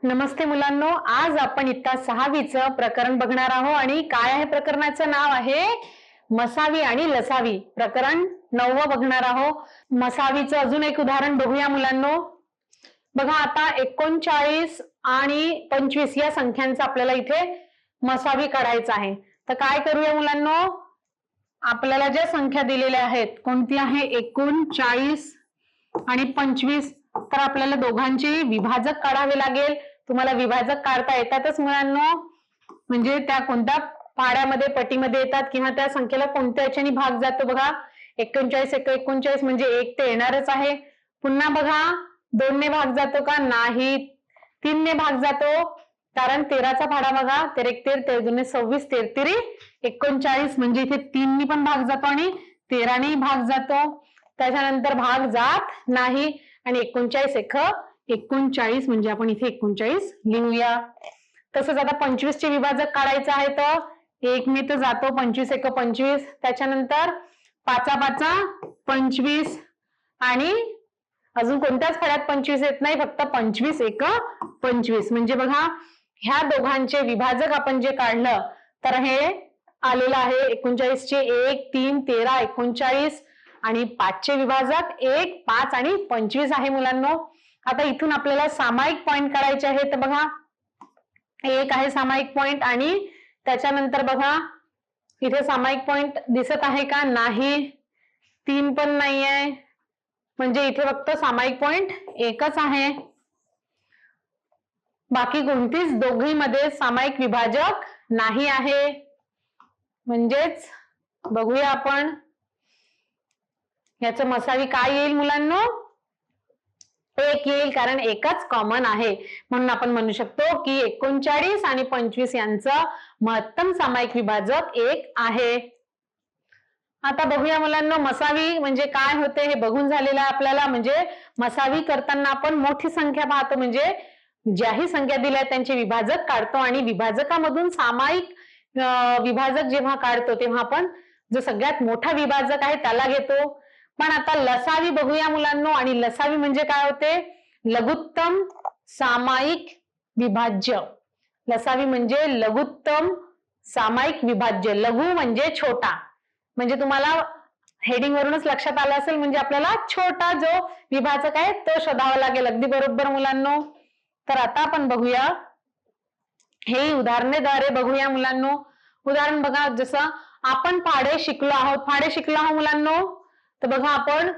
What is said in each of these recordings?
नमस्ते मुलांनो, आज आपण इयत्ता 6वीचं प्रकरण बघणार आहोत आणि काय आहे प्रकरणाचं नाव आहे मसावी आणि लसावी. प्रकरण 9 बघणार आहोत. मसावीचं अजून एक उदाहरण बघूया मुलांनो. बघा आता 39 आणि 25 या संख्यांचा आपल्याला इथे मसावी काढायचा आहे. तर काय करूया मुलांनो, आपल्याला ज्या संख्या दिलेल्या आहेत कोणती आहे 39 आणि 25, तर आपल्याला दोघांचे विभाजक काढावे लागेल. तुम्हाला विभाजक काढता येतातच मुलांनो, म्हणजे त्या कोणत्या पाड्यामध्ये पटीमध्ये येतात किंवा त्या संख्येला कोणत्या याच्याने भाग जातो. बघा 39 एक 39 म्हणजे 1 ते येणारच आहे. पुन्हा बघा 2 ने भाग जातो का, नाही. 3 ने भाग जातो, कारण 13चा पाडा बघा 13 1 13 13 2 26 13 39 म्हणजे इथे 3 ने पण भाग जातो आणि 13 ने भाग जातो. त्याच्यानंतर भाग जात नाही आणि 39 एक 39 म्हणजे आपण इथे 39 लिहूया. तसंच आता 25 चे विभाजक काढायचं आहे, तर 1 ने तर जातो 25 एक 25, त्याच्यानंतर 5 5 25 आणि अजून कोणत्याच फळ्यात 25 येत नाही, फक्त 25 एक 25. म्हणजे बघा ह्या दोघांचे विभाजक आपण जे काढलं तर हे आलेलं आहे 39 चे 1 3 13 39 आणि 5 चे विभाजक 1 5 आणि 25 आहे मुलांनो. आता इथून आपल्याला सामायिक पॉइंट काढायचे आहे. तर बघा 1 आहे सामायिक पॉइंट आणि त्याच्यानंतर बघा इथे सामायिक पॉइंट दिसत आहे का, नाही. 3 पण नाही आहे, म्हणजे इथे फक्त सामायिक पॉइंट एकच आहे. बाकी कोणतीच दोघीमध्ये सामायिक विभाजक नाही आहे. म्हणजेच बघूया आपण याचं मसावी काय येईल मुलांनो, 1 येईल, कारण एकच कॉमन आहे. म्हणून आपण म्हणू शकतो की 39 आणि 25 यांचं महत्तम सामायिक विभाजक 1 आहे. आता बघूया मुलांनो, मसावी म्हणजे काय होते हे बघून झालेलं आहे आपल्याला. म्हणजे मसावी करताना आपण मोठी संख्या पाहतो, म्हणजे ज्याही संख्या दिल्या त्यांचे विभाजक काढतो आणि विभाजकामधून सामायिक विभाजक जेव्हा काढतो तेव्हा आपण जो सगळ्यात मोठा विभाजक आहे त्याला घेतो. पण आता लसावी बघूया मुलांनो, आणि लसावी म्हणजे काय होते, लघुत्तम सामायिक विभाज्य. लसावी म्हणजे लघुत्तम सामायिक विभाज्य. लघु म्हणजे छोटा, म्हणजे तुम्हाला हेडिंग वरूनच लक्षात आलं असेल, म्हणजे आपल्याला छोटा जो विभाजक आहे तो शोधावा लागेल. अगदी बरोबर मुलांनो. तर आता आपण बघूया, हे उदाहरणेद्वारे बघूया मुलांनो. उदाहरण बघा, जसं आपण फाडे शिकलो आहोत मुलांनो. तर बघा आपण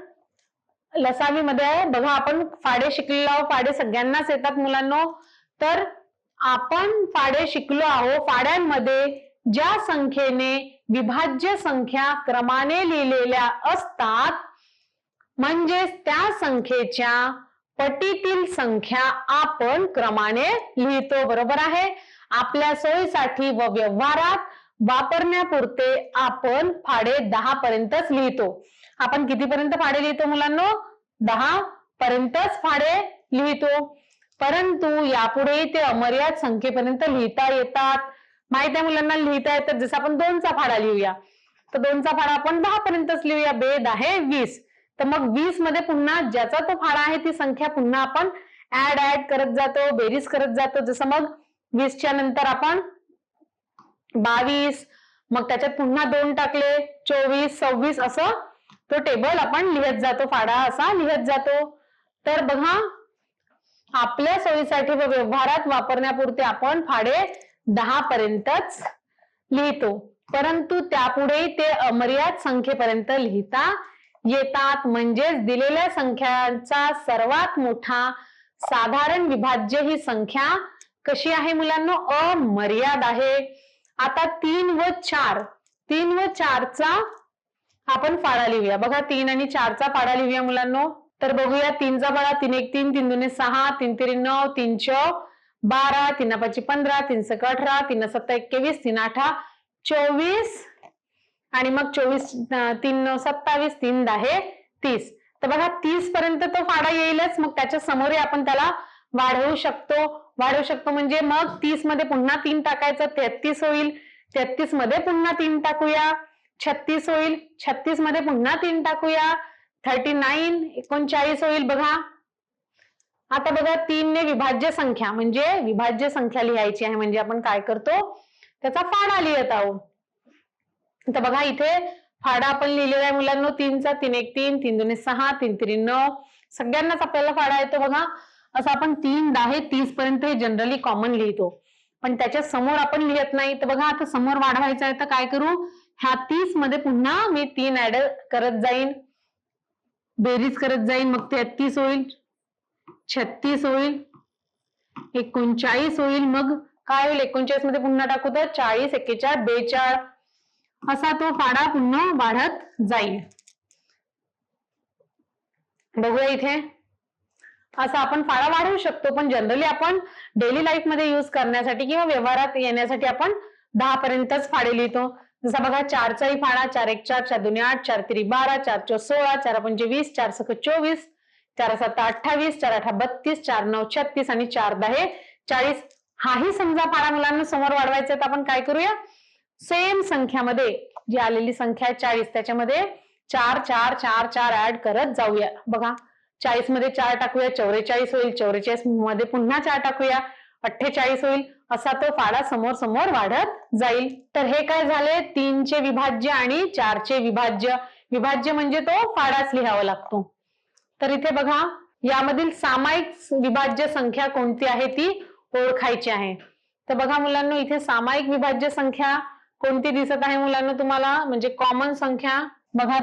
लसावीमध्ये बघा आपण फाडे शिकलेलो आहोत. फाडे सगळ्यांनाच येतात मुलांनो. तर आपण फाडे शिकलो आहोत. फाड्यांमध्ये ज्या संख्येने विभाज्य संख्या क्रमाने लिहिलेल्या असतात, म्हणजेच त्या संख्येच्या पटीतील संख्या आपण क्रमाने लिहितो. बरोबर आहे. आपल्या सोयीसाठी व व्यवहारात वापरण्यापुरते आपण फाडे 10 पर्यंतच लिहितो. आपण कितीपर्यंत फाडे लिहितो मुलांनो, 10 पर्यंतच फाडे लिहितो. परंतु यापुढे ते अमर्याद संख्येपर्यंत लिहिता येतात. माहिती आहे मुलांना, लिहिता येतात. जसं आपण 2चा फाडा लिहूया, तर 2चा फाडा आपण 10 पर्यंतच लिहूया. बेद आहे 20, तर मग 20 मध्ये पुन्हा ज्याचा तो फाडा आहे ती संख्या पुन्हा आपण ऍड करत जातो, बेरीज करत जातो. जसं मग 20 च्या नंतर आपण 22, मग त्याच्यात पुन्हा 2 टाकले 24 26, असं तो टेबल आपण लिहत जातो, फाडा असा लिहत जातो. तर बघा आपल्या सोयीसाठी व व्यवहारात वापरण्यापुरते आपण फाडे 10 पर्यंतच लिहितो. परंतु त्यापुढे ते अमर्याद संख्येपर्यंत लिहिता येतात. म्हणजेच दिलेल्या संख्यांचा सर्वात मोठा साधारण विभाज्य ही संख्या कशी आहे मुलांनो, अमर्याद आहे. आता 3 व 4 चा आपण फाडा लिहूया. बघा 3 आणि 4 चा फाडा लिहूया मुलांनो. तर बघूया 3 चा फाडा 3 1 3 3 2 6 3 3 9 3 4 12 3 5 15 3 6 18 3 7 21 3 8 24 आणि मग 24 3 9 27 3 10 30. तर बघा 30 पर्यंत तो फाडा येईलच. मग त्याच्या समोर आपण त्याला वाढवू शकतो म्हणजे मग 30 मध्ये पुन्हा 3 टाकायचं, 33 होईल. 33 मध्ये पुन्हा 3 टाकूया, 36 होईल. 36 मध्ये पुन्हा 3 टाकूया, 39 39 होईल. बघा आता बघा 3 ने विभाज्य संख्या म्हणजे विभाज्य संख्या लिहायची आहे, म्हणजे आपण काय करतो त्याचा फाडा लिहित आहोत. तर बघा इथे फाडा आपण लिहिलेला आहे मुलांनो 3चा. 3 1 3, 3 2 6, 3 3 9. सगळ्यांनाच आपल्याला फाडा येतो बघा. असं आपण 3 10 30 पर्यंत हे जनरली कॉमन लिहितो, पण त्याच्या समोर आपण लिहित नाही. तर बघा आता समोर वाढवायचं आहे, तर काय करू, ह्या 30 मध्ये पुन्हा मी 3 ऍड करत जाईन, बेरीज करत जाईन, मग 33 होईल, 36 होईल, 39 होईल, मग काय होईल 39 मध्ये पुन्हा टाकू तर 40 41 42. असा तो फाडा पुन्हा वाढत जाईल. बघूया इथे असा आपण फाडा वाढवू शकतो, पण जनरली आपण डेली लाईफ मध्ये यूज करण्यासाठी किंवा व्यवहारात येण्यासाठी आपण 10 पर्यंतच फाडे लिहितो. जसा बघा 4चाही फाडा 4 1 4, 4 2 8, 4 3 12, 4 4 16, 4 5 20, 4 6 24, 4 7 28, 4 8 32, 4 9 36 आणि 4 10 40. हाही समजा फाडा मुलांना समोर वाढवायचा आहे, तर आपण काय करूया, सेम संख्यामध्ये जी आलेली संख्या आहे 40 त्याच्यामध्ये 4 4 4 4 ऍड करत जाऊया. बघा 40 मध्ये 4 टाकूया 44 होईल, 44 मध्ये पुन्हा 4 टाकूया 48 होईल. असा तो फाडा समोर समोर वाढत जाईल. तर हे काय झाले 3चे विभाज्य आणि 4चे विभाज्य. विभाज्य म्हणजे तो फाडाच लिहावा लागतो. तर इथे बघा यामधील सामायिक विभाज्य संख्या कोणती आहे ती ओळखायची आहे. तर बघा मुलांना इथे सामायिक विभाज्य संख्या कोणती दिसत आहे मुलांना तुम्हाला, म्हणजे कॉमन संख्या बघा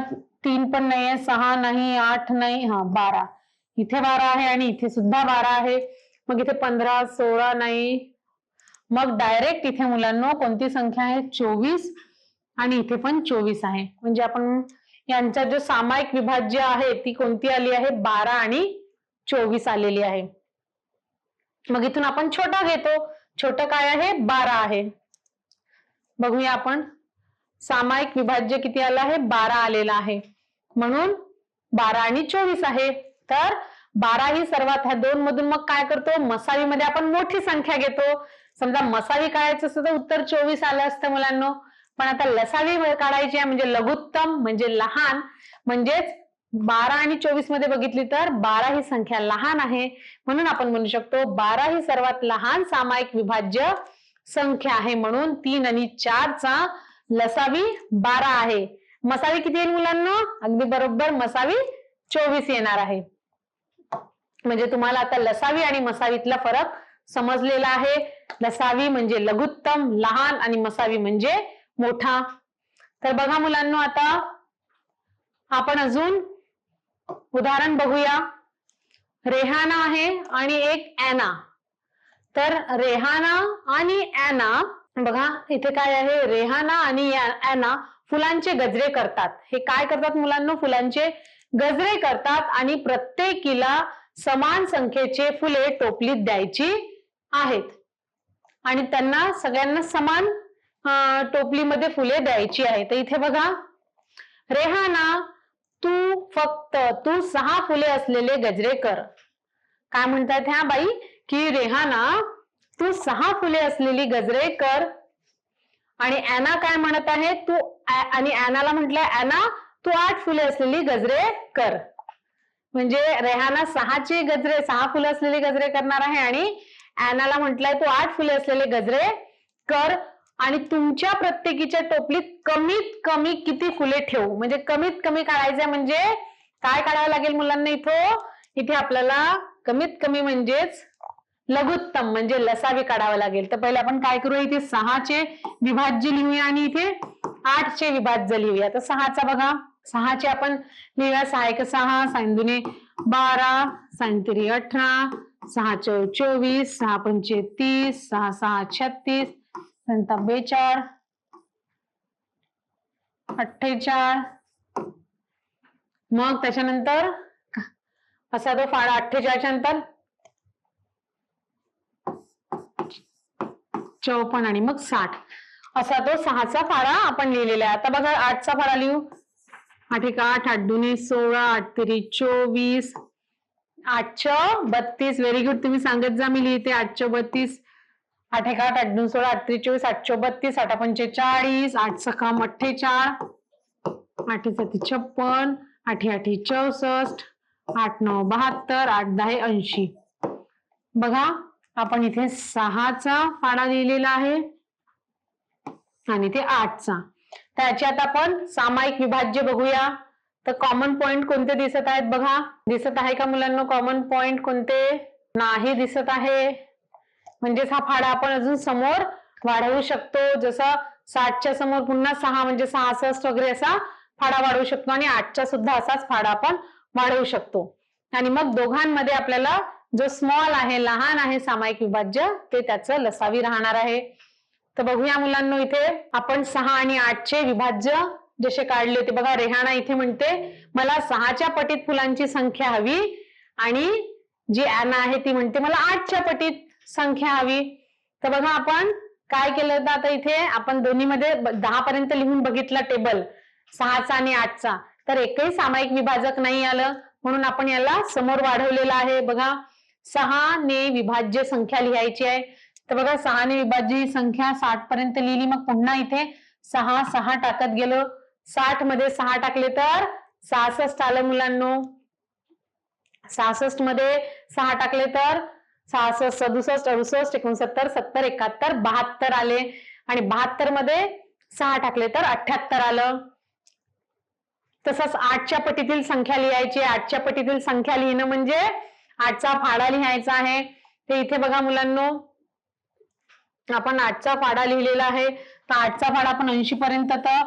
3 पण नाहीये, 6 नाही, 8 नाही, 12. इथे 12 आहे आणि इथे सुद्धा 12 आहे. मग इथे 15 16 नाही, मग डायरेक्ट इथे मुलांना कोणती संख्या आहे 24 आणि इथे पण 24 आहे. म्हणजे आपण यांचा जो सामायिक विभाज्य आहे ती कोणती आली आहे 12 आणि 24 आलेली आहे. मग इथून आपण छोटा घेतो, छोटं काय आहे 12 आहे. बघूया आपण सामायिक विभाज्य किती आलं आहे 12 आलेला आहे, म्हणून 12 आणि 24 आहे. तर 12 ही सर्वात ह्या दोन मधून मग काय करतो मसावीमध्ये आपण मोठी संख्या घेतो. समजा मसावी काढायचं असतं तर उत्तर 24 आलं असतं मुलांना, पण आता लसावी काढायची आहे म्हणजे लघुत्तम म्हणजे लहान, म्हणजेच 12 आणि 24 मध्ये बघितली तर 12 ही संख्या लहान आहे, म्हणून आपण म्हणू शकतो 12 ही सर्वात लहान सामायिक विभाज्य संख्या आहे. म्हणून 3 आणि 4 चा लसावी 12 आहे. मसावी किती येईल मुलांना, अगदी बरोबर मसावी 24 येणार आहे. म्हणजे तुम्हाला आता लसावी आणि मसावीतला फरक समजलेला आहे. लसावी म्हणजे लघुत्तम लहान आणि मसावी म्हणजे मोठा. तर बघा मुलांना आता आपण अजून उदाहरण बघूया. रेहाना आहे आणि एक ॲना. तर रेहाना आणि ॲना बघा इथे काय आहे, रेहाना आणि ॲना फुलांचे गजरे करतात. हे काय करतात मुलांना, फुलांचे गजरे करतात आणि प्रत्येकीला समान संख्येचे फुले टोपलीत द्यायची आहेत आणि त्यांना सगळ्यांना समान टोपलीमध्ये फुले द्यायची आहे. तर इथे बघा रेहाना तू 6 फुले असलेले गजरे कर. काय म्हणतात ह्या बाई की रेहाना तू 6 फुले असलेली गजरे कर, आणि ॲना काय म्हणत आहे तू, आणि ॲनाला म्हटलंय ॲना तू 8 फुले असलेली गजरे कर. म्हणजे रेहाना 6 फुले असलेले गजरे करणार आहे आणि ॲनाला म्हटलंय तू 8 फुले असलेले गजरे कर, आणि तुमच्या प्रत्येकीच्या टोपलीत कमीत कमी किती फुले ठेवू. म्हणजे कमीत कमी काढायचंय, म्हणजे काय काढावं लागेल मुलांना इथे आपल्याला कमीत कमी म्हणजेच लघुत्तम म्हणजे लसावी काढावं लागेल. तर पहिले आपण काय करूया, इथे 6चे विभाज्य लिहूया आणि इथे 8चे विभाज्य लिहूया. तर 6चा बघा 6चे आपण लिहूया 6 1 6, 6 2 12, 6 3 18, 6 4 24, 6 5 30, 6 6 36, 7 42, 48. मग त्याच्यानंतर असा तो फाडा 48 नंतर 54 आणि मग 60 असा तो 6चा फाडा आपण लिहिलेला आहे. आता बघा 8चा फाडा लिहू. 8 1 8, 8 2 16, 8 3 24, 8 32. व्हेरी गुड, तुम्ही सांगत जा, मी लिहिते 8 32. 8 1 8, 8 2 16, 8 3 24, 8 32, 8 5 40, 8 6 48, 8 7 56, 8 8 64, 8 9 72, 8 10 80. बघा आपण इथे 6चा फाडा लिहिलेला आहे आणि ते 8चा. त्याच्यात आपण सामायिक विभाज्य बघूया. तर कॉमन पॉइंट कोणते दिसत आहेत बघा. दिसत आहे का मुलांना कॉमन पॉइंट कोणते? नाही दिसत आहे. म्हणजेच हा फाडा आपण अजून समोर वाढवू शकतो. जसं 60च्या समोर पुन्हा 6 म्हणजे 66 वगैरे असा फाडा वाढवू शकतो आणि 8चा सुद्धा असाच फाडा आपण वाढवू शकतो. आणि मग दोघांमध्ये आपल्याला जो स्मॉल आहे, लहान आहे सामायिक विभाज्य, ते त्याचं लसावी राहणार आहे. तर बघूया मुलांनो, इथे आपण 6 आणि 8चे विभाज्य जसे काढले होते बघा. रेहाना इथे म्हणते मला 6च्या पटीत फुलांची संख्या हवी आणि जी ॲना आहे ती म्हणते मला 8च्या पटीत संख्या हवी. तर बघा आपण काय केलं होतं. आता इथे आपण दोन्हीमध्ये 10 पर्यंत लिहून बघितला टेबल 6चा आणि 8चा, तर एकही सामायिक विभाजक नाही आलं, म्हणून आपण याला समोर वाढवलेला आहे. बघा 6 ने विभाज्य संख्या लिहायची आहे. तर बघा 6 ने विभाज्य संख्या 60 पर्यंत लिहिली. मग पुन्हा इथे 6 टाकत गेलो. 60 मध्ये 6 टाकले तर 66 आलं मुलांनो. 66 मध्ये 6 टाकले तर 66, 67, 68, 69, 70, 71, 72 आले. आणि 72 मध्ये 6 टाकले तर 78 आलं. तसंच 8च्या पटीतील संख्या लिहायची. 8च्या पटीतील संख्या लिहिणं म्हणजे 8चा फाडा लिहायचा आहे. ते इथे बघा मुलांनो, आपण 8चा फाडा लिहिलेला आहे. तर 8चा फाडा आपण 80 पर्यंत तर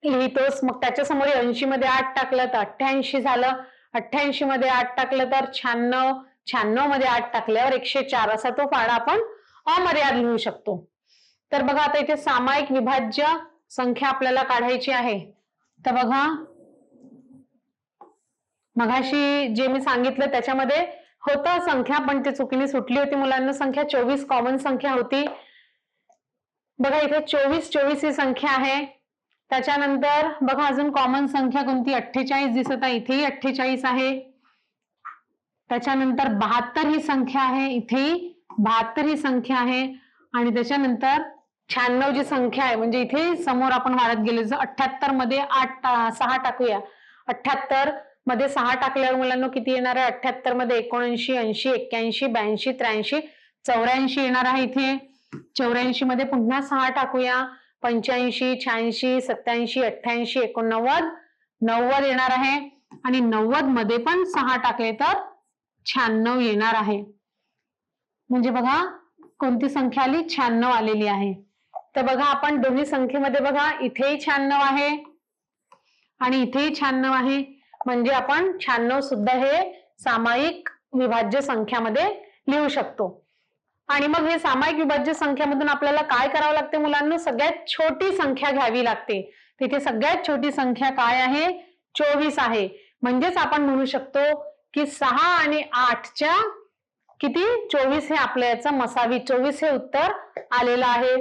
लिहितोच. मग त्याच्या समोर 80 मध्ये 8 टाकलं तर 88 झालं. 88 मध्ये 8 टाकलं तर 96. 96 मध्ये 8 टाकल्यावर 104 असा तो फाडा आपण अमर्याद लिहू शकतो. तर बघा आता इथे सामायिक विभाज्य संख्या आपल्याला काढायची आहे. तर बघा मगाशी जे मी सांगितलं त्याच्यामध्ये होतं संख्या, पण ते चुकीने सुटली होती मुलांना. संख्या 24 कॉमन संख्या होती. बघा इथे 24 ही संख्या आहे. त्याच्यानंतर बघा अजून कॉमन संख्या कोणती? 48 दिसत आहे. इथेही 48 आहे. त्याच्यानंतर 72 ही संख्या आहे. इथेही 72 ही संख्या आहे. आणि त्याच्यानंतर 96 जी संख्या आहे, म्हणजे इथे समोर आपण वाढत गेलो. 78 मध्ये 6 टाकूया. 78 मध्ये 6 टाकल्यावर मुलांना किती येणार आहे? 78 मध्ये 79, 80, 81, 82, 83, 84 येणार आहे. इथे 84 मध्ये पुन्हा 6 टाकूया. 85, 86, 87, 88, 89, 90 येणार आहे. आणि 90 मध्ये पण 6 टाकले तर 96 येणार आहे. म्हणजे बघा कोणती संख्या आली? 96 आलेली आहे. तर बघा आपण दोन्ही संख्येमध्ये बघा इथेही 96 आहे आणि इथेही 96 आहे. म्हणजे आपण 96 सुद्धा हे सामायिक विभाज्य संख्यामध्ये लिहू शकतो. आणि मग हे सामायिक विभाज्य संख्यामधून आपल्याला काय करावं लागते मुलांना? सगळ्यात छोटी संख्या घ्यावी लागते. तिथे सगळ्यात छोटी संख्या काय आहे? 24 आहे. म्हणजेच आपण म्हणू शकतो की 6 आणि 8च्या किती? 24 हे आपल्या याचं मसावी. 24 हे उत्तर आलेलं आहे.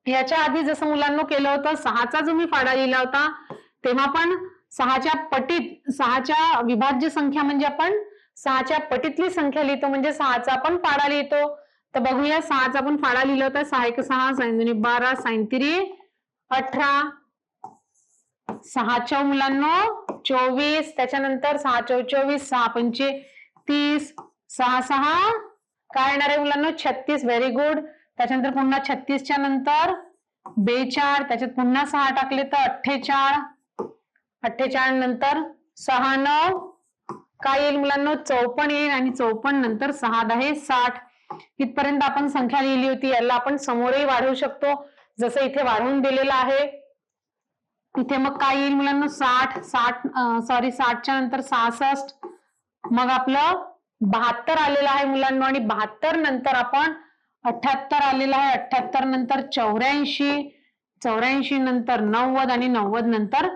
याच्या आधी जसं मुलांना केलं होतं 6चा जो मी फाडा लिहिला होता, तेव्हा पण 6च्या पटीत 6च्या विभाज्य संख्या म्हणजे आपण 6च्या पटीतली संख्या लिहितो, म्हणजे 6चा आपण फाडा लिहितो. तर बघूया 6चा आपण फाडा लिहिला होता. 6 1 6, 6 2 12, 6 3 18. 6 मुलांना 24. त्याच्यानंतर 6 4 24, 6 5 30, 6 6 काय येणार आहे मुलांना? 36. Very good. त्याच्यानंतर पुन्हा 36च्या नंतर 42. त्याच्यात पुन्हा 6 टाकले तर 48. 48 नंतर 6 9 काय येईल मुलांना? 54 येईल. आणि 54 नंतर 6 10 60. इथपर्यंत आपण संख्या लिहिली होती. याला आपण समोरही वाढवू शकतो, जसं इथे वाढवून दिलेलं आहे. इथे मग काय येईल मुलांना? 60च्या नंतर 66. मग आपलं 72 आलेलं आहे मुलांना. आणि 72 नंतर आपण 78 आलेलं आहे. 78 नंतर 84. 84 नंतर 90 आणि 90 नंतर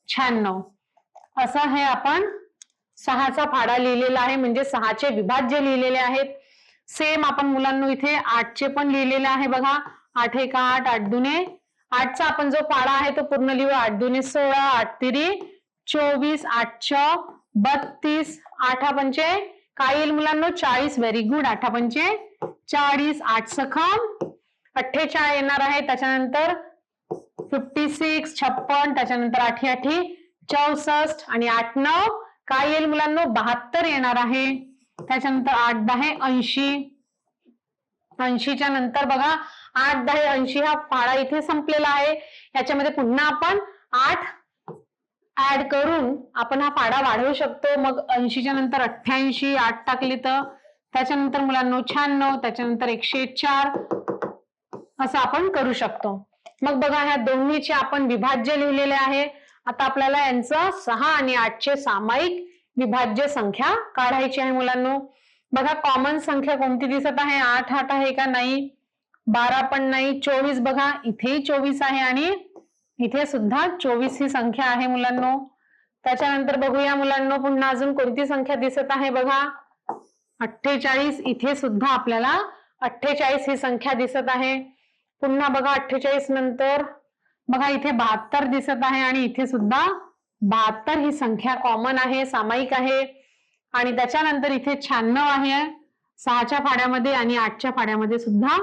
96. असं हे आपण 6चा फाडा लिहिलेला आहे, म्हणजे 6चे विभाज्य लिहिलेले आहेत. सेम आपण मुलांना इथे 8चे पण लिहिलेले आहे. बघा 8 1 8, 8 2 8चा आपण जो फाडा आहे तो पूर्ण लिहू. 8 2 16, 8 3 24, 8 6 32, 8 5 काय येईल मुलांना? 40. Very good. 8 5 40, 8 सखम 48 येणार आहे. त्याच्यानंतर 56 56, त्याच्यानंतर 8 8 64 आणि 8 9 काय येईल मुलांना? 72 येणार आहे. त्याच्यानंतर 8 10 80, 80च्या नंतर बघा 8 10 80 हा फाळा इथे संपलेला आहे. याच्यामध्ये पुन्हा आपण 8 ऍड करून आपण हा फाडा वाढवू शकतो. मग 80च्या नंतर 88, 8 टाकली तर त्याच्यानंतर मुलांनो 96, त्याच्यानंतर 104 असं आपण करू शकतो. मग बघा ह्या दोन्हीचे आपण विभाज्य लिहिलेले आहे. आता आपल्याला यांचं 6 आणि 8चे सामायिक विभाज्य संख्या काढायची आहे मुलांनो. बघा कॉमन संख्या कोणती दिसत आहे? 8 8 आहे का? नाही. 12 पण नाही. 24 बघा इथेही 24 आहे आणि इथे सुद्धा 24 ही संख्या आहे मुलांनो. त्याच्यानंतर बघूया मुलांनो पुन्हा अजून कोणती संख्या दिसत आहे बघा. 48, इथे सुद्धा आपल्याला 48 ही संख्या दिसत आहे. पुन्हा बघा 48 नंतर बघा इथे 72 दिसत आहे आणि इथे सुद्धा 72 ही संख्या कॉमन आहे, सामायिक आहे. आणि त्याच्यानंतर इथे 96 आहे 6च्या फाड्यामध्ये आणि 8च्या फाड्यामध्ये सुद्धा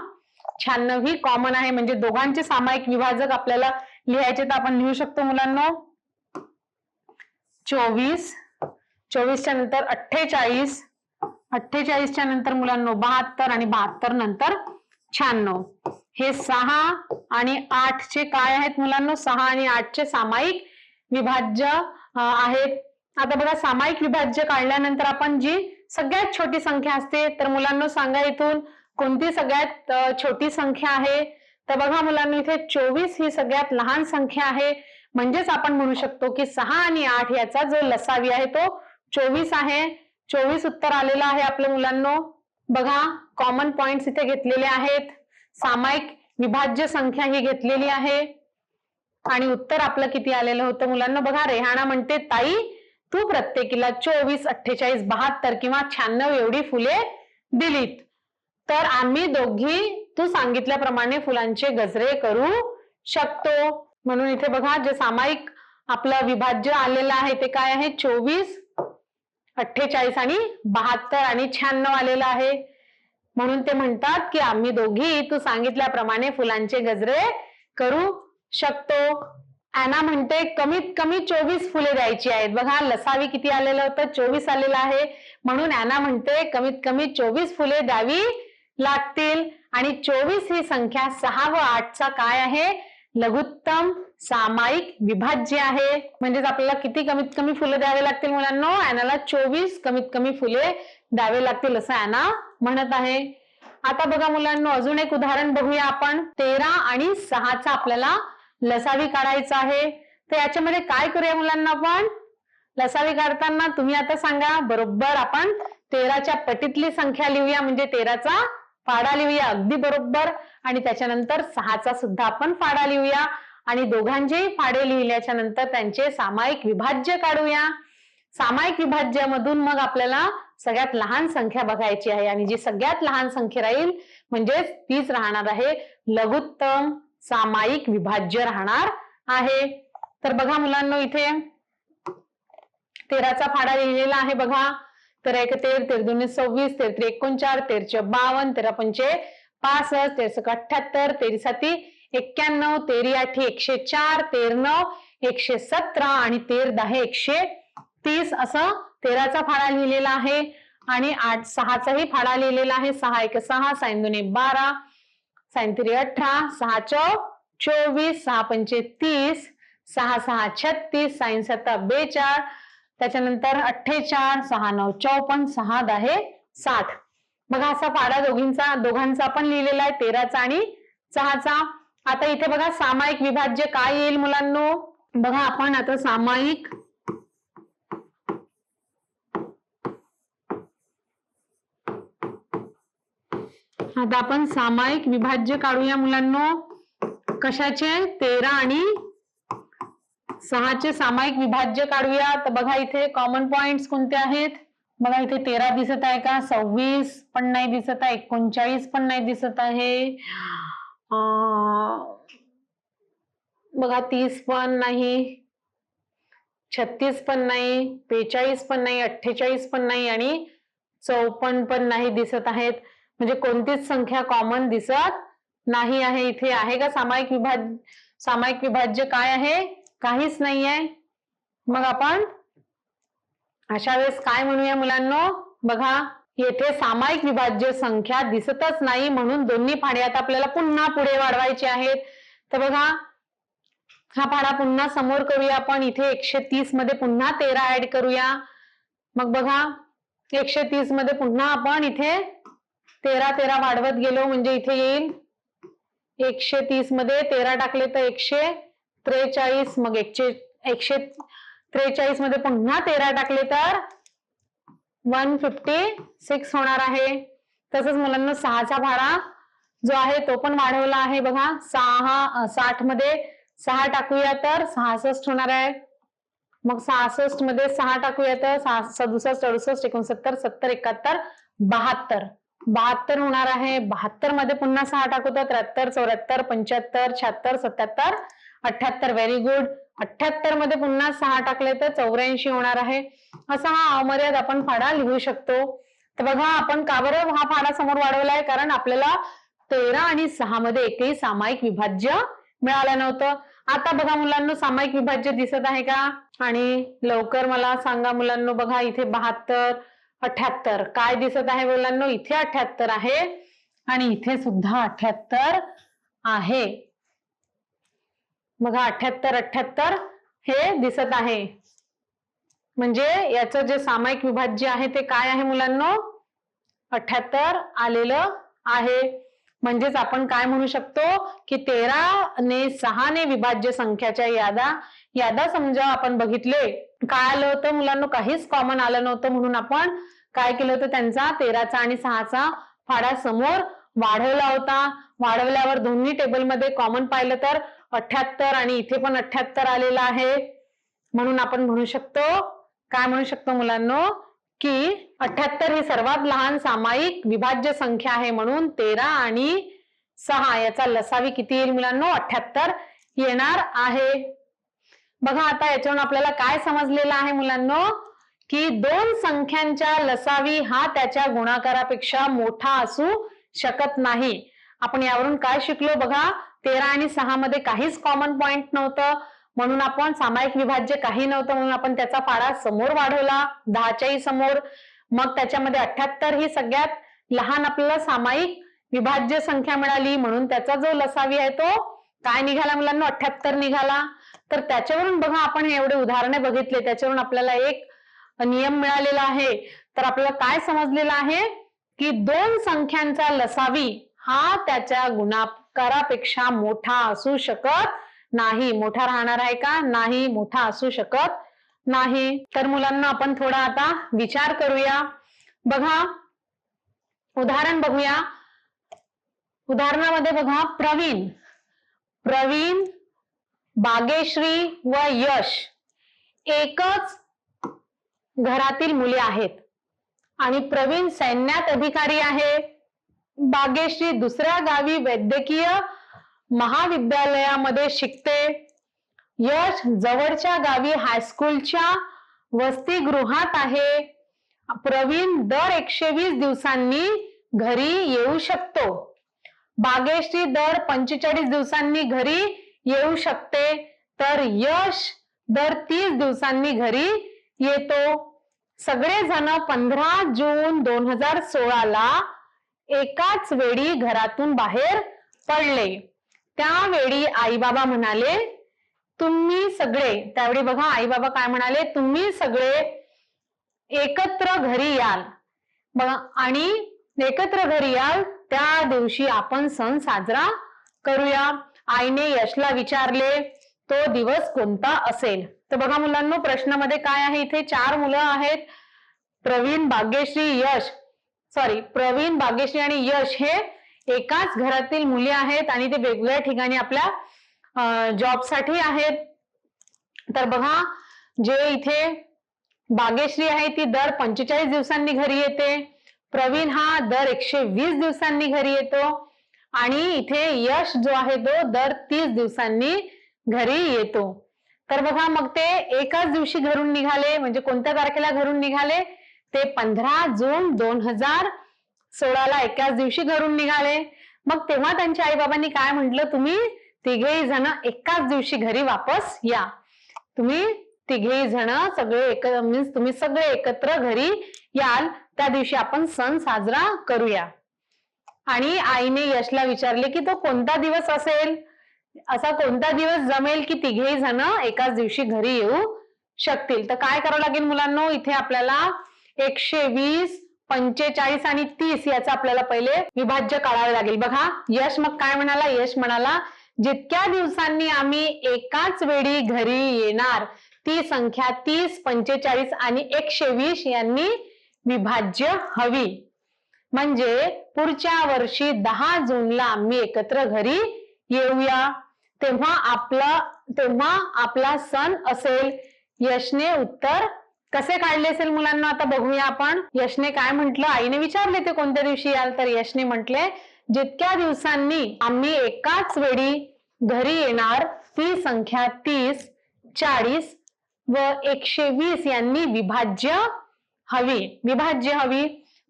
96 ही कॉमन आहे. म्हणजे दोघांचे सामायिक विभाजक आपल्याला लिहायचे तर आपण लिहू शकतो मुलांनो. 24, 24च्या नंतर 48, 48च्या नंतर मुलांनो 72 आणि 72 नंतर 96. हे 6 आणि 8चे काय आहेत मुलांनो? 6 आणि 8चे सामायिक विभाज्य आहेत. आता बघा सामायिक विभाज्य काढल्यानंतर आपण जी सगळ्यात छोटी संख्या असते तर मुलांनो सांगा इथून कोणती सगळ्यात छोटी संख्या आहे? तर बघा मुलांनो इथे 24 ही सगळ्यात लहान संख्या आहे. म्हणजेच आपण म्हणू शकतो की 6 आणि 8 याचा जो लसावी आहे तो 24 आहे. 24 उत्तर आलेलं आहे आपल्या मुलांनो. बघा कॉमन पॉइंट्स इथे घेतलेले आहेत. सामायिक विभाज्य संख्या ही घेतलेली आहे आणि उत्तर आपलं किती आलेलं होतं मुलांना? बघा रेहाना म्हणते ताई तू प्रत्येकीला 24, 48, 72 किंवा 96 एवढी फुले दिलीत तर आम्ही दोघी तू सांगितल्याप्रमाणे फुलांचे गजरे करू शकतो. म्हणून इथे बघा जे सामायिक आपलं विभाज्य आलेलं आहे ते काय आहे? 24, 48 आणि 72 आणि 96 आलेलं आहे. म्हणून ते म्हणतात की आम्ही दोघी तू सांगितल्याप्रमाणे फुलांचे गजरे करू शकतो. ॲना म्हणते कमीत कमी 24 फुले द्यायची आहेत. बघा लसावी किती आलेलं होतं? 24 आलेलं आहे. म्हणून ॲना म्हणते कमीत कमी 24 फुले द्यावी लागतील. आणि 24 ही संख्या 6 व 8चा काय आहे? लघुत्तम सामायिक विभाज्य आहे. म्हणजेच आपल्याला किती कमीत कमी फुले द्यावे लागतील मुलांनो? ॲनाला 24 कमीत कमी फुले द्यावे लागतील असं ॲना म्हणत आहे. आता बघा मुलांनो अजून एक उदाहरण बघूया आपण. 13 आणि 6चा आपल्याला लसावी काढायचा आहे. तर याच्यामध्ये काय करूया मुलांना? आपण लसावी काढताना तुम्ही आता सांगा बरोबर आपण 13च्या पटीतली संख्या लिहूया म्हणजे 13चा फाडा लिहूया. अगदी बरोबर. आणि त्याच्यानंतर 6चा सुद्धा आपण फाडा लिहूया आणि दोघांचेही फाडे लिहिल्याच्या नंतर त्यांचे सामायिक विभाज्य काढूया. सामायिक विभाज्यामधून मग आपल्याला सगळ्यात लहान संख्या बघायची आहे आणि जी सगळ्यात लहान संख्या राहील म्हणजेच तीच राहणार आहे लघुत्तम सामायिक विभाज्य राहणार आहे. तर बघा मुलांनो इथे 13चा फाडा लिहिलेला आहे बघा. तर 1 13, 13 2 26, 13 3 49, 13 4 52, 13 5 65, 13 6 78, 13 7 91, 13 8 104, 13 9 117 आणि 13 10 130 असं 13चा फाडा लिहिलेला आहे. आणि 6चाही फाडा लिहिलेला आहे. 6 1 6, 6 2 12, 6 3 18, 6 4 24, 6 5 30, 6 6 36, 6 7 42, त्याच्यानंतर 48, 6 9 54, 6 10 60. बघा असा फाडा दोघांचा आपण लिहिलेला आहे 13चा आणि 6चा. आता इथे बघा सामायिक विभाज्य काय येईल मुलांनो? बघा आपण आता सामायिक विभाज्य काढूया मुलांनो. कशाचे? 13 आणि 6चे सामायिक विभाज्य काढूया. तर बघा इथे कॉमन पॉइंट्स कोणते आहेत? बघा इथे 13 दिसत आहे का? 26 पण नाही दिसत आहे. 39 पण नाही दिसत आहे. बघा 30 पण नाही, 36 पण नाही, 45 पण नाही, 48 पण नाही आणि 54 पण नाही दिसत आहेत. म्हणजे कोणतीच संख्या कॉमन दिसत नाही आहे. इथे आहे का सामायिक विभाज्य काय आहे? काहीच नाही आहे. मग आपण अशा वेळेस काय म्हणूया मुलांनो? बघा येथे सामायिक विभाज्य संख्या दिसतच नाही, म्हणून दोन्ही फाड्यात आपल्याला पुन्हा पुढे वाढवायचे आहेत. तर बघा, हा फाडा पुन्हा समोर करूया आपण. इथे 130 मध्ये पुन्हा 13 ऍड करूया. मग बघा, 130 मध्ये पुन्हा आपण इथे 13 वाढवत गेलो म्हणजे इथे येईल 130 मध्ये 13 टाकले तर 143. मग 143 मध्ये पुन्हा 13 टाकले तर 156 होणार आहे. तसंच मुलांना 6चा फाडा जो आहे तो पण वाढवला आहे. बघा, 60 मध्ये 6 टाकूया तर 66 होणार आहे. मग 66 मध्ये 6 टाकूया तर 67, 68, 69, 70, 71, 72. 72 होणार आहे. 72 मध्ये पुन्हा 6 टाकू तर 73, 74, 75, 76, 77, 78. Very good. 78 मध्ये पुन्हा 6 टाकले तर 84 होणार आहे. असा हा अमर्याद आपण फाडा लिहू शकतो. तर बघा, आपण का बरं हा फाडा समोर वाढवलाय? कारण आपल्याला 13 आणि 6 मध्ये एकही सामायिक विभाज्य मिळालं नव्हतं. आता बघा मुलांना, सामायिक विभाज्य दिसत आहे का? आणि लवकर मला सांगा मुलांना. बघा, इथे 72, 78 काय दिसत आहे मुलांना? इथे 78 आहे आणि इथे सुद्धा 78 आहे. बघा, 78, 78 हे दिसत आहे. म्हणजे याचं जे सामायिक विभाज्य आहे ते काय आहे मुलांना? 78 आलेलं आहे. म्हणजेच आपण काय म्हणू शकतो की 13 ने 6 ने विभाज्य संख्याच्या यादा समजा आपण बघितले, काय आलं होतं मुलांना? काहीच कॉमन आलं नव्हतं, म्हणून आपण काय केलं होतं? त्यांचा 13चा आणि 6चा फाडा समोर वाढवला होता. वाढवल्यावर दोन्ही टेबलमध्ये कॉमन पाहिलं तर 78 आणि इथे पण 78 आलेला आहे. म्हणून आपण म्हणू शकतो, काय म्हणू शकतो मुलांना? की 78 ही सर्वात लहान सामायिक विभाज्य संख्या आहे. म्हणून 13 आणि 6 याचा लसावी किती येईल मुलांना? 78 येणार आहे. बघा, आता याच्यावरून आपल्याला काय समजलेलं आहे मुलांना? की दोन संख्यांच्या लसावी हा त्याच्या गुणाकारापेक्षा मोठा असू शकत नाही. आपण यावरून काय शिकलो? बघा, 13 आणि 6 मध्ये काहीच कॉमन पॉइंट नव्हतं, म्हणून आपण सामायिक विभाज्य काही नव्हतं म्हणून आपण त्याचा फाडा समोर वाढवला, 10च्याही समोर. मग त्याच्यामध्ये 78 ही सगळ्यात लहान आपल्याला सामायिक विभाज्य संख्या मिळाली, म्हणून त्याचा जो लसावी आहे तो काय निघाला मुलांना? 78 निघाला. तर त्याच्यावरून बघा, आपण हे एवढे उदाहरणे बघितले, त्याच्यावरून आपल्याला एक नियम मिळालेला आहे. तर आपल्याला काय समजलेलं आहे? की दोन संख्यांचा लसावी हा त्याच्या गुणाकारापेक्षा मोठा असू शकत नाही. मोठा राहणार आहे का? नाही, मोठा असू शकत नाही. तर मुलांना आपण थोडा आता विचार करूया. बघा, उदाहरण बघूया. उदाहरणामध्ये बघा, प्रवीण, भाग्यश्री व यश एकच घरातील मुले आहेत आणि प्रवीण सैन्यात अधिकारी आहे. भाग्यश्री दुसऱ्या गावी वैद्यकीय महाविद्यालयामध्ये शिकते. यश जवळच्या गावी हायस्कूलच्या वसतिगृहात आहे. प्रवीण दर 120 दिवसांनी घरी येऊ शकतो. भाग्यश्री दर 45 दिवसांनी घरी येऊ शकते. तर यश दर 30 दिवसांनी घरी येतो. सगळेजण 15 जून 2016 ला एकाच वेळी घरातून बाहेर पडले. त्यावेळी आई बाबा म्हणाले, तुम्ही सगळे, त्यावेळी बघा आई बाबा काय म्हणाले? तुम्ही सगळे एकत्र घरी याल. बघा, आणि एकत्र घरी याल त्या दिवशी आपण सण साजरा करूया. आईने यशला विचारले, तो दिवस कोणता असेल? तर बघा मुलांनो, प्रश्नामध्ये काय आहे? इथे 4 मुलं आहेत. प्रवीण, भाग्यश्री आणि यश हे एकाच घरातील मुले आहेत आणि ते वेगवेगळ्या ठिकाणी आपल्या जॉबसाठी आहेत. तर बघा, जे इथे भाग्यश्री आहे ती दर 45 दिवसांनी घरी येते. प्रवीण हा दर 120 दिवसांनी घरी येतो आणि इथे यश जो आहे तो दर 30 दिवसांनी घरी येतो. तर बघा, मग ते एकाच दिवशी घरून निघाले. म्हणजे कोणत्या तारखेला घरून निघाले? ते 15 जून 2016 ला एकाच दिवशी घरून निघाले. मग तेव्हा त्यांच्या आई बाबांनी काय म्हटलं? तुम्ही तिघेही जण एकाच दिवशी घरी वापस या. तुम्ही तिघेही जण तुम्ही सगळे एकत्र घरी याल त्या दिवशी आपण सण साजरा करूया. आणि आईने यशला विचारले की तो कोणता दिवस असेल, असा कोणता दिवस जमेल की तिघेही जण एकाच दिवशी घरी येऊ शकतील. तर काय करावं लागेल मुलांनो, इथे आपल्याला 120, 45 आणि 30 याचं आपल्याला पहिले विभाज्य काढावे लागेल. बघा यश मग काय म्हणाला, यश म्हणाला जितक्या दिवसांनी आम्ही एकाच वेळी घरी येणार ती संख्या 30, 45 आणि 120 यांनी विभाज्य हवी. म्हणजे पुढच्या वर्षी 10 जूनला आम्ही एकत्र घरी येऊया, तेव्हा आपला सण असेल. यशने उत्तर कसे काढले असेल मुलांना आता बघूया आपण. यशने काय म्हटलं, आईने विचारले ते कोणत्या दिवशी याल, तर यशने म्हटले जितक्या दिवसांनी आम्ही एकाच वेळी घरी येणार ती संख्या 30, 40 व 120 यांनी विभाज्य हवी.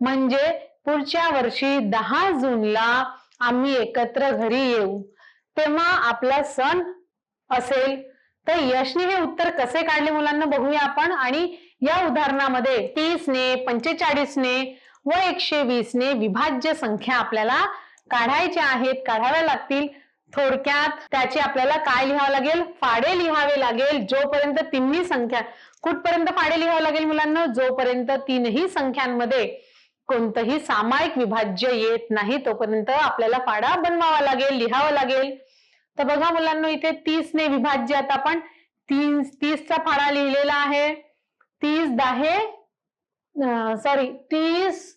म्हणजे पुढच्या वर्षी 10 जूनला आम्ही एकत्र घरी येऊ, तेव्हा आपला सण असेल. तर यशने हे उत्तर कसे काढले मुलांना बघूया आपण. आणि या उदाहरणामध्ये 30 ने, 45 ने व 120 ने विभाज्य संख्या आपल्याला काढायच्या आहेत, काढाव्या लागतील. थोडक्यात त्याची आपल्याला काय लिहावं लागेल, फाडे लिहावे लागेल. जोपर्यंत तिन्ही संख्या, कुठपर्यंत फाडे लिहावे लागेल मुलांना, जोपर्यंत तीनही संख्यांमध्ये कोणतंही सामायिक विभाज्य येत नाही तोपर्यंत आपल्याला फाडा बनवावा लागेल, लिहावं लागेल. तर बघा मुलांना इथे 30 ने विभाज्य, आता आपण 30 चा फाडा लिहिलेला आहे. 30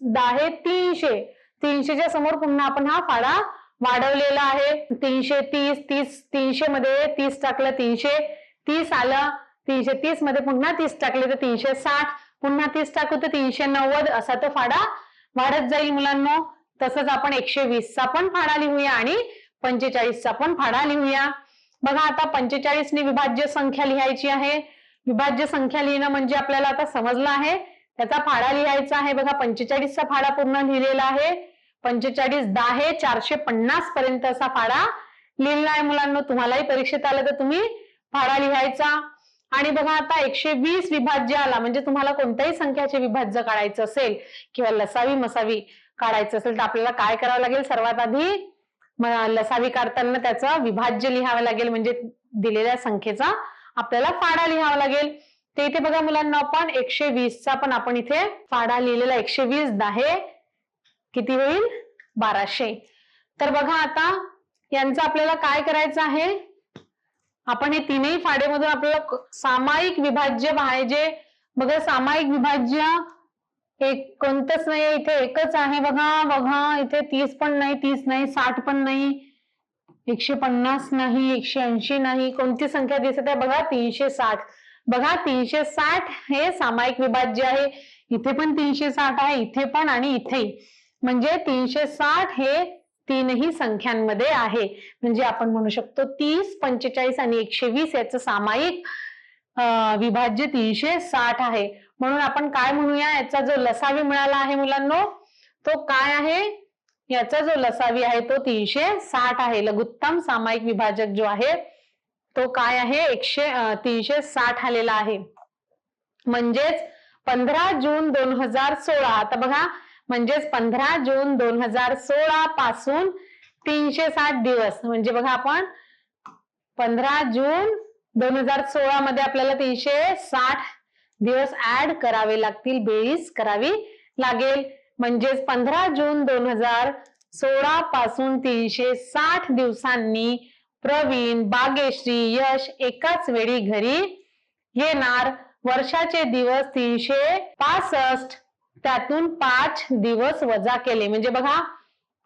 10 300. 300च्या समोर पुन्हा आपण हा फाडा वाढवलेला आहे. 330, 300 मध्ये 30 टाकलं 330 आलं. 330 मध्ये पुन्हा 30 टाकले तर 360, पुन्हा 30 टाकू तर 390, असा तो फाडा वाढत जाईल मुलांना. तसंच आपण 120 चा पण फाडा लिहूया आणि 45 चा पण फाडा लिहूया. बघा आता 45 ने विभाज्य संख्या लिहायची आहे. विभाज्य संख्या लिहिणं म्हणजे आपल्याला आता समजलं आहे, त्याचा फाडा लिहायचा आहे. बघा 45 चा फाडा पूर्ण लिहिलेला आहे. 45 10 450 पर्यंत असा फाडा लिहिला आहे मुलांना. तुम्हालाही परीक्षेत आलं तर तुम्ही फाडा लिहायचा. आणि बघा आता 120 विभाज्य आला, म्हणजे तुम्हाला कोणत्याही संख्याचे विभाज्य काढायचं असेल किंवा लसावी मसावी काढायचं असेल तर आपल्याला काय करावं लागेल, सर्वात आधी लसावी काढताना त्याचं विभाज्य लिहावं लागेल, म्हणजे दिलेल्या संख्येचा आपल्याला फाडा लिहावा लागेल. ते इथे बघा मुलांना आपण 120 चा पण आपण इथे फाडा लिहिलेला. 120 10 किती होईल, 1200. तर बघा आता यांचं आपल्याला काय करायचं आहे, आपण हे तीनही फाडेमधून आपल्याला सामायिक विभाज्य पाहिजे. बघा सामायिक विभाज्य एक कोणतंच नाही, इथे एकच आहे. बघा इथे 30 पण नाही, 30 नाही, 60 पण नाही, 150 नाही, 180 नाही. कोणती संख्या दिसत आहे बघा, 360. बघा 360 हे सामायिक विभाज्य आहे. इथे पण 360 आहे, इथे पण आणि इथेही. म्हणजे 360 हे तीनही संख्यांमध्ये आहे. म्हणजे आपण म्हणू शकतो 30, 45 आणि 120 याचं सामायिक विभाज्य 360 आहे. म्हणून आपण काय म्हणूया, याचा जो लसावी मिळाला आहे मुलांनो तो काय आहे, याचा जो लसावी आहे तो 360 आहे. लघुत्तम सामायिक विभाजक जो आहे तो काय आहे, 360 आलेला आहे. म्हणजेच 15 जून 2016. आता बघा म्हणजेच 15 जून 2016 पासून 360 दिवस. म्हणजे बघा आपण 15 जून 2016 मध्ये आपल्याला 360 दिवस ऍड करावे लागतील, बेरीज करावी लागेल. म्हणजेच 15 जून 2016 पासून 360 दिवसांनी प्रवीण, भाग्यश्री, यश एकाच वेळी घरी येणार. वर्षाचे दिवस 365, त्यातून 5 दिवस वजा केले. म्हणजे बघा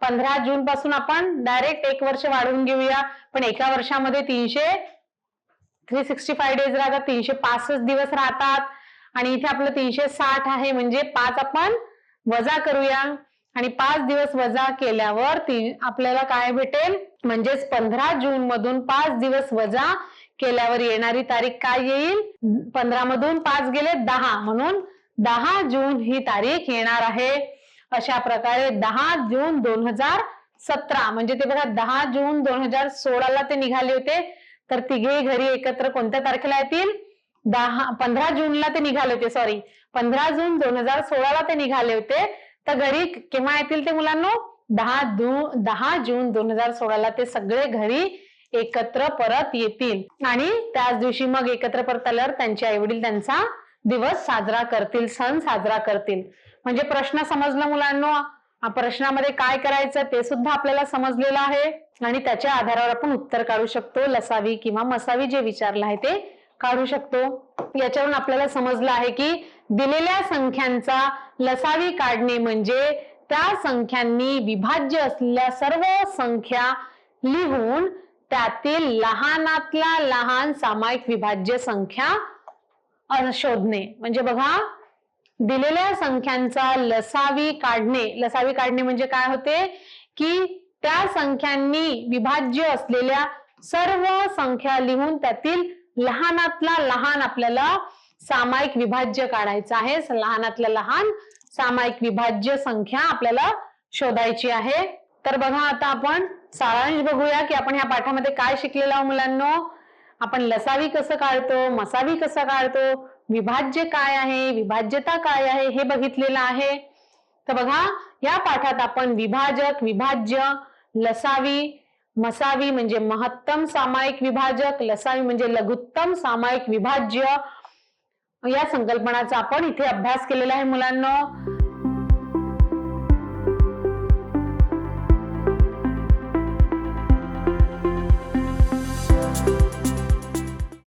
15 जून पासून आपण डायरेक्ट एक वर्ष वाढवून घेऊया, पण एका वर्षामध्ये 365 डेज राहतात, 365 दिवस राहतात. आणि इथे आपलं 360 आहे, म्हणजे 5 आपण वजा करूया आणि 5 दिवस वजा केल्यावर आपल्याला काय भेटेल, म्हणजेच 15 जून मधून 5 दिवस वजा केल्यावर येणारी तारीख काय येईल, 15 मधून 5 गेले 10, म्हणून 10 जून ही तारीख येणार आहे. अशा प्रकारे 10 जून 2017 म्हणजे ते बघा 10 जून 2016 ला ते निघाले होते, तर तिघे घरी एकत्र कोणत्या तारखेला येतील, 15 जूनला ते निघाले होते, सॉरी 15 जून 2016ला ते निघाले होते. तर घरी केव्हा येतील ते मुलांनो? 10 जून 2016ला ते सगळे घरी एकत्र परत येतील आणि त्याच दिवशी मग एकत्र परत आल्यावर त्यांचे आई वडील त्यांचा दिवस साजरा करतील, सण साजरा करतील. म्हणजे प्रश्न समजला मुलांनो? प्रश्नामध्ये काय करायचं ते सुद्धा आपल्याला समजलेलं आहे आणि त्याच्या आधारावर आपण उत्तर काढू शकतो. लसावी किंवा मसावी जे विचारलं आहे ते काढू शकतो. याच्यावरून आपल्याला समजलं आहे की दिलेल्या संख्यांचा लसावी काढणे म्हणजे त्या संख्यांनी विभाज्य असलेल्या सर्व संख्या लिहून त्यातील लहानातला लहान सामायिक विभाज्य संख्या शोधणे. म्हणजे बघा, दिलेल्या संख्यांचा लसावी काढणे म्हणजे काय होते की त्या संख्यांनी विभाज्य असलेल्या सर्व संख्या लिहून त्यातील लहानातला लहान आपल्याला सामायिक विभाज्य काढायचं आहे. लहानातल्या लहान सामायिक विभाज्य संख्या आपल्याला शोधायची आहे. तर बघा, आता आपण सारांश बघूया की आपण ह्या पाठामध्ये काय शिकलेलो आहोत मुलांनो. आपण लसावी कसं काढतो, मसावी कसं काढतो, विभाज्य काय आहे, विभाज्यता काय आहे हे बघितलेलं आहे. तर बघा, या पाठात आपण विभाजक, विभाज्य, लसावी, मसावी म्हणजे महत्तम सामायिक विभाजक, लसावी म्हणजे लघुत्तम सामायिक विभाज्य, या संकल्पनाचा आपण इथे अभ्यास केलेला आहे मुलांनो.